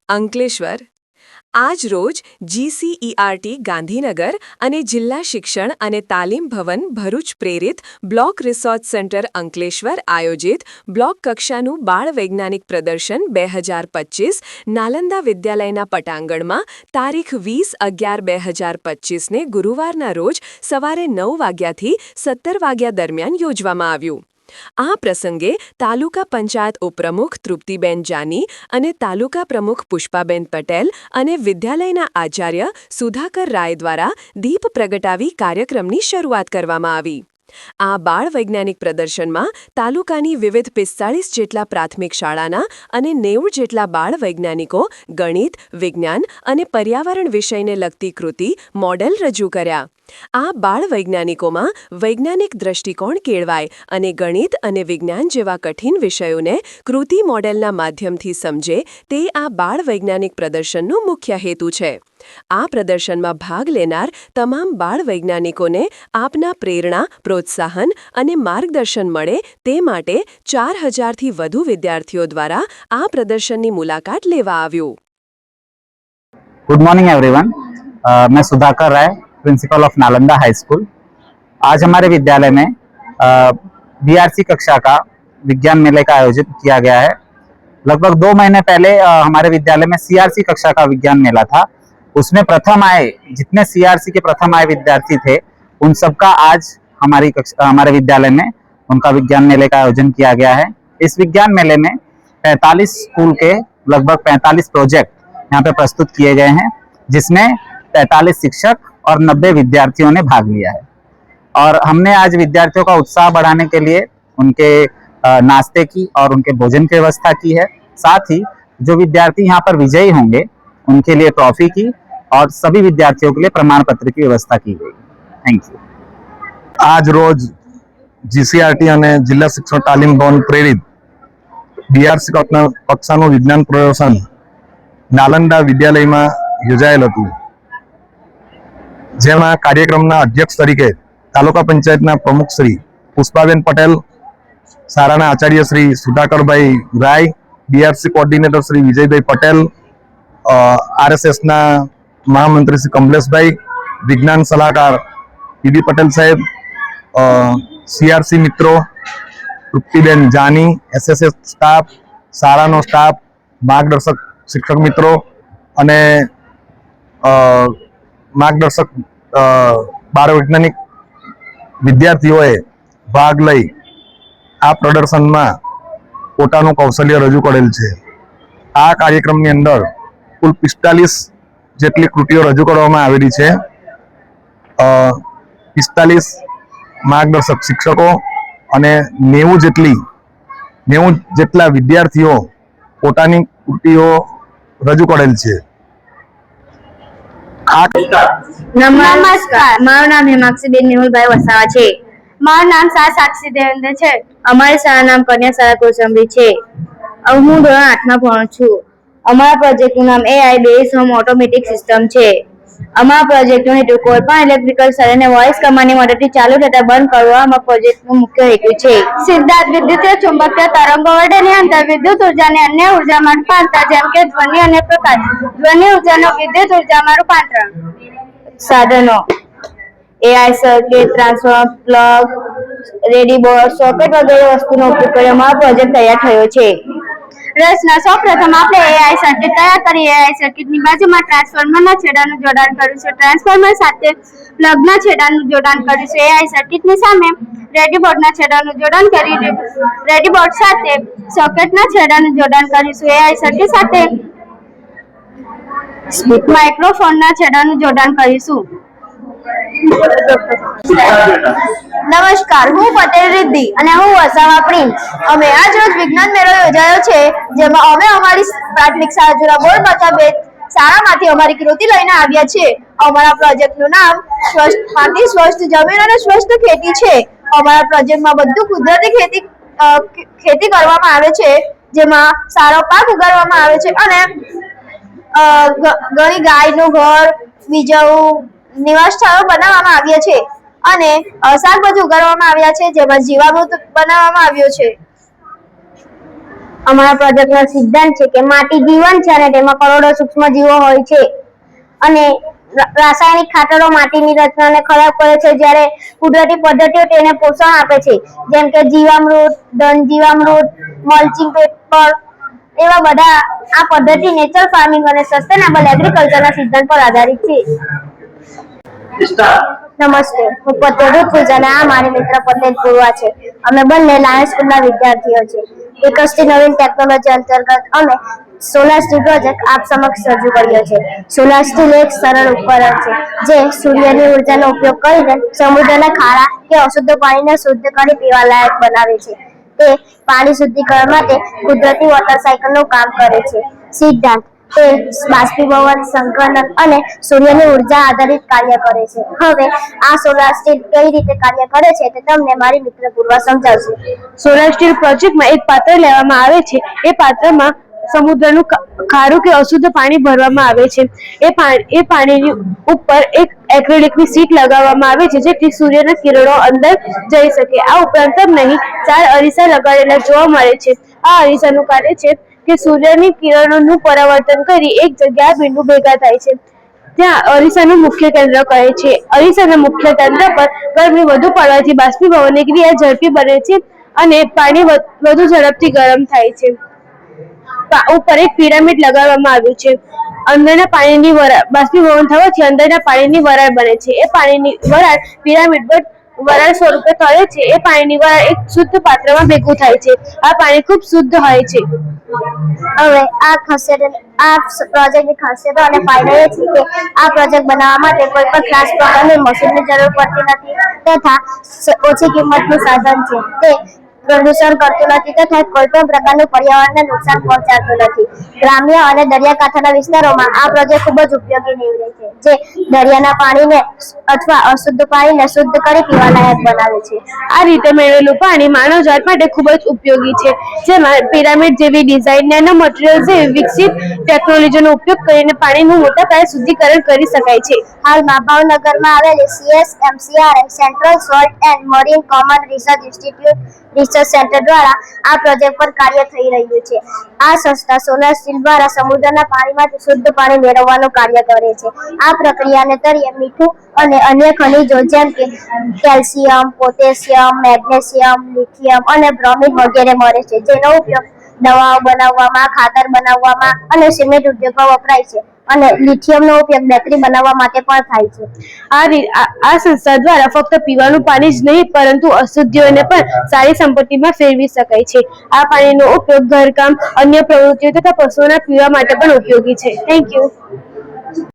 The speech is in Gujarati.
અંકલેશ્વર આજ રોજ GCERT ગાંધીનગર અને જિલ્લા શિક્ષણ અને તાલીમ ભવન ભરૂચ પ્રેરિત બ્લોક રિસોર્ચ સેન્ટર અંકલેશ્વર આયોજિત બ્લોક કક્ષાનું બાળ વૈજ્ઞાનિક પ્રદર્શન 2025 નાલંદા વિદ્યાલયના પટાંગણમાં તારીખ 20/11/2025ને ગુરુવારના રોજ સવારે 9 વાગ્યાથી 17 વાગ્યા દરમિયાન યોજવામાં આવ્યું। આ પ્રસંગે તાલુકા પંચાયત ઉપપ્રમુખ તૃપ્તિબેન જાની અને તાલુકા પ્રમુખ પુષ્પાબેન પટેલ અને વિદ્યાલયના આચાર્ય સુધાકર રાય દ્વારા દીપ પ્રગટાવી કાર્યક્રમની શરૂઆત કરવામાં આવી। આ બાળ વૈજ્ઞાનિક પ્રદર્શનમાં તાલુકાની વિવિધ 45 જેટલા પ્રાથમિક શાળાના અને 90 જેટલા બાળ વૈજ્ઞાનિકો ગણિત, વિજ્ઞાન અને પર્યાવરણ વિષયને લગતી કૃતિ, મોડેલ રજૂ કર્યા। આ બાળ વૈજ્ઞાનિકોમાં વૈજ્ઞાનિક દ્રષ્ટિકોણ કેળવાય અને ગણિત અને વિજ્ઞાન જેવા કઠિન વિષયોને કૃતિ મોડેલના માધ્યમથી સમજે તે આ બાળ વૈજ્ઞાનિક પ્રદર્શનનો મુખ્ય હેતુ છે। આ પ્રદર્શનમાં ભાગ લેનાર તમામ બાળ વૈજ્ઞાનિકોને આપના પ્રેરણા, પ્રોત્સાહન અને માર્ગદર્શન મળે તે માટે 4000થી વધુ વિદ્યાર્થીઓ દ્વારા આ પ્રદર્શનની મુલાકાત લેવા આવ્યું। गुड मॉर्निंग एवरीवन, मैं Sudhakar Rai, principal of Nalanda high school. आज हमारे विद्यालय में BRC कक्षा का विज्ञान मेले का आयोजित किया गया है। लगभग 2 महीने पहले हमारे विद्यालय में CRC कक्षा का विज्ञान मेला था। उसमें प्रथम आए जितने CRC के प्रथम आए विद्यार्थी थे उन सबका आज हमारे विद्यालय में उनका विज्ञान मेले का आयोजन किया गया है। इस विज्ञान मेले में 45 स्कूल के लगभग 45 प्रोजेक्ट यहाँ पे प्रस्तुत किए गए हैं, जिसमें 45 शिक्षक और 90 विद्यार्थियों ने भाग लिया है। और हमने आज विद्यार्थियों का उत्साह बढ़ाने के लिए उनके नाश्ते की और उनके भोजन की व्यवस्था की है। साथ ही जो विद्यार्थी यहाँ पर विजयी होंगे उनके लिए ट्रॉफी की और सभी विद्यार्थियों के लिए प्रमाण पत्र की व्यवस्था की गई। Thank you. आज रोज GCERT અને જિલ્લા શિક્ષણ તાલીમ ભવન પ્રેરિત BRC કક્ષાનું વિજ્ઞાન પ્રદર્શન નાલંદા વિદ્યાલયમાં યોજાયેલ હતું, જેમાં કાર્યક્રમના અધ્યક્ષ તરીકે તાલુકા પંચાયતના પ્રમુખ શ્રી પુષ્પાબેન પટેલ, શાળાના આચાર્ય શ્રી સુધાકરભાઈ રાય, BRC કોર્ડિનેટર શ્રી વિજયભાઈ પટેલ, RSSના મહામંત્રી શ્રી કમલેશભાઈ, વિજ્ઞાન સલાહકાર PB પટેલ સાહેબ, CRC મિત્રો, તૃપ્તિબેન જાની, SSS સ્ટાફ, શાળાનો સ્ટાફ, માર્ગદર્શક શિક્ષક મિત્રો અને માર્ગદર્શક બાળ વૈજ્ઞાનિક વિદ્યાર્થીઓએ ભાગ લઈ આ પ્રદર્શનમાં પોતાનું કૌશલ્ય રજૂ કરેલ છે। આ કાર્યક્રમની અંદર કુલ 45 જેટલી કૃતિઓ રજૂ કરવામાં આવેલી છે। 45 માર્ગદર્શક શિક્ષકો અને 90 જેટલા વિદ્યાર્થીઓ પોતાની કૃતિઓ રજૂ કરેલ છે। નમસ્કાર, મારું નામ હેમાક્ષીબેન નિમુલભાઈ વસાવા છે। મારું નામ સાક્ષી દેવેન્દ્ર છે। અમારી શાળાનું નામ કન્યા શાળા કોસંબી છે। હું ધોરણ 8માં ભણું છું। અમારા પ્રોજેક્ટનું નામ AI base home automatic system છે। અમારા પ્રોજેક્ટનો હેતુ કોઈપણ ઇલેક્ટ્રિકલ સર્કિટને વોઇસ કમાન્ડની મદદથી ચાલુ થતા બંધ કરવા અમારા પ્રોજેક્ટનો મુખ્ય હેતુ છે। સિદ્ધાર્થ વિદ્યુતીય ચુંબકીય તરંગો વડેની અંતર વિદ્યુત ઉર્જાને અન્ય ઉર્જામાં રૂપાંતર, જેમ કે ધ્વનિ અને પ્રકાશ, ધ્વનિ ઉર્જાનો વિદ્યુત ઉર્જામાં રૂપાંતરણ, સાધનો AI circuit, transformer, plug, ready board, socket વગેરે વસ્તુનો ઉપયોગ કરી અમારો પ્રોજેક્ટ તૈયાર થયો છે। રચના સૌપ્રથમ આપણે AI સર્કિટ તૈયાર કરી AI સર્કિટની બાજુમાં ટ્રાન્સફોર્મરના છેડાનું જોડાણ કરીશું। ટ્રાન્સફોર્મર સાથે પ્લગના છેડાનું જોડાણ કરીશું। AI સર્કિટની સામે રેડી બોર્ડના છેડાનું જોડાણ કરી રેડી બોર્ડ સાથે સોકેટના છેડાનું જોડાણ કરીશું। AI સર્કિટ સાથે માઇક્રોફોનના છેડાનું જોડાણ કરીશું। નમસ્કાર, હું પટેલ રિદ્ધિ અને હું વસાવા પ્રિન્સ। અમે આજ રોજ વિજ્ઞાન મેળો યોજાયો છે, જેમાં અમે અમારી પ્રાથમિક શાળા જુના બોર્ડ બતાવે શાળામાંથી અમારી કૃતિ લઈને આવ્યા છે। અમારા પ્રોજેક્ટનું નામ માટી સ્વસ્થ જમીન અને સ્વસ્થ ખેતી છે। અમારા પ્રોજેક્ટમાં બધું કુદરતી ખેતી કરવામાં આવે છે, જેમાં સારો પાક ઉગાડવામાં આવે છે અને ઘણી ગાયનું ઘર, બીજાઓ નિવાસ સ્થળો બનાવવામાં આવ્યા છે અને શાકભાજી ઉગાડવામાં આવ્યા છે, જેમાં જીવામૃત બનાવવામાં આવ્યો છે। અમારા પ્રોજેક્ટનો સિદ્ધાંત છે કે માટી જીવન છે અને તેમાં કરોડો સૂક્ષ્મ જીવો હોય છે અને રાસાયણિક ખાતરો માટીની રચનાને ખરાબ કરે છે જ્યારે કુદરતી પદ્ધતિઓ તેને પોષણ આપે છે, જેમ કે જીવામૃત, ધન જીવામૃત, મલ્ચિંગ પેપર એવા બધા આ પદ્ધતિ નેચરલ ફાર્મિંગ અને સસ્ટેનેબલ એગ્રીકલ્ચરના સિદ્ધાંત પર આધારિત છે. નમસ્તે, હું પટેલ ઋત્વિજ અને આ મારી મિત્ર પટેલ પૂર્વા છે. અમે બંને લાયન્સ સ્કૂલના વિદ્યાર્થીઓ છે. વિકસતી નવીન ટેકનોલોજી અંતર્ગત અમે સોલાર સ્ટીલ પ્રોજેક્ટ આપ સમક્ષ રજૂ કર્યો છે. સોલાર સ્ટીલ એક સરળ ઉપકરણ છે જે સૂર્યની ઉર્જાનો ઉપયોગ કરીને સમુદ્રના ખારા કે અશુદ્ધ પાણીને શુદ્ધ કરી પીવા લાયક બનાવે છે. તે પાણી શુદ્ધિકરણ માટે કુદરતી વોટર સાયકલનું કામ કરે છે. સિદ્ધાંત તે બાષ્પીભવન, સંકલન અને સૂર્યની ઉર્જા આધારિત કાર્ય કરે છે. હવે આ સોલાર સ્ટીલ કઈ રીતે કાર્ય કરે છે તે તમને મારી મિત્ર પૂર્વા સમજાવશે. સોલાર સ્ટીલ પ્રોજેક્ટમાં એક પાત્ર લેવામાં આવે છે. એ પાત્રમાં સમુદ્રનું ખારું કે અશુદ્ધ પાણી ભરવામાં આવે છે. એ પાણીની ઉપર એક એક્રેલિકની શીટ લગાવવામાં આવે છે જેથી સૂર્યના કિરણો અંદર જઈ શકે. આ ઉપરાંત જ નહીં, 4 અરીસા લગાડેલા જોવા મળે છે. આ અરીસાનું કાર્ય છે કે સૂર્યની કિરણોનું પરાવર્તન કરી એક જગ્યાએ બિંદુ ભેગા થાય છે. ત્યાં અરીસાનું મુખ્ય કેન્દ્ર કહે છે. અરીસાના મુખ્ય કેન્દ્ર પર ગરમી વધુ પડવાથી બાષ્પીભવનની ક્રિયા ઝડપી બને છે અને પાણી વધુ ઝડપથી ગરમ થાય છે. ઉપર એક પિરામિડ લગાવવામાં આવ્યું છે. અંદરના પાણીની વરાળ બાષ્પીભવન થવાથી અંદરના પાણીની વરાળ બને છે. એ પાણીની વરાળ પિરામિડ પર વરાળ સ્વરૂપે તળે છે. એ પાણીની વરાળ એક શુદ્ધ પાત્રમાં ભેગું થાય છે. આ પાણી ખૂબ શુદ્ધ હોય છે. હવે આ પ્રોજેક્ટની ખાસિયતો અને ફાયદા એ છે કે આ પ્રોજેક્ટ બનાવવા માટે કોઈ પણ ખાસ પ્રકારની મશીનની જરૂર પડતી નથી તથા ઓછી કિંમતનું સાધન છે. તે પ્રદૂષણ કરતું નથી તથા કોઈ પણ પ્રકારનું પર્યાવરણને નુકસાન પહોંચાડતું નથી. ગ્રામ્ય અને દરિયાકાંઠાના વિસ્તારોમાં આ પ્રોજેક્ટ ખૂબ જ ઉપયોગી નીવડે છે, જે દરિયાના પાણીને અથવા અશુદ્ધ પાણીને શુદ્ધ કરી પીવા લાયક બનાવે છે. આ રીતે મેળવેલું પાણી માનવજાત માટે ખૂબ જ ઉપયોગી છે, જેમાં પિરામિડ જેવી ડિઝાઇન, નેનો મટીરિયલ જેવી વિકસિત ટેકનોલોજીનો ઉપયોગ કરીને પાણીનું મોટા પાયે શુદ્ધિકરણ કરી શકાય છે. હાલમાં ભાવનગરમાં આવેલી CSMCRA central salt and marine common research institute research centre દ્વારા આ પ્રોજેક્ટ પર કાર્ય થઈ રહ્યું છે. આ સંસ્થા સોલાર સ્ટીલ દ્વારા સમુદ્રના પાણીમાંથી શુદ્ધ પાણી મેળવવાનું કાર્ય કરે છે. આ પ્રક્રિયાને તળિયે મીઠું અને અન્ય ખનિજો જેમ કે કેલ્શિયમ, પોટેશિયમ, મેગ્નેશિયમ, લિથિયમ અને બ્રોમિન વગેરે મળે છે, જેનો ઉપયોગ દવાઓ બનાવવામાં, ખાતર બનાવવામાં અને સિમેન્ટ ઉદ્યોગમાં વપરાય છે અને લિથિયમનો ઉપયોગ બેટરી બનાવવા માટે પણ થાય છે. આ સંસ્થા દ્વારા ફક્ત પીવાનું પાણી જ નહીં પરંતુ અશુદ્ધિઓને પણ સારી સંપત્તિમાં ફેરવી શકાય છે. આ પાણીનો ઉપયોગ ઘરકામ, અન્ય પ્રવૃત્તિઓ તથા પશુઓના પીવા માટે પણ ઉપયોગી છે. Thank you.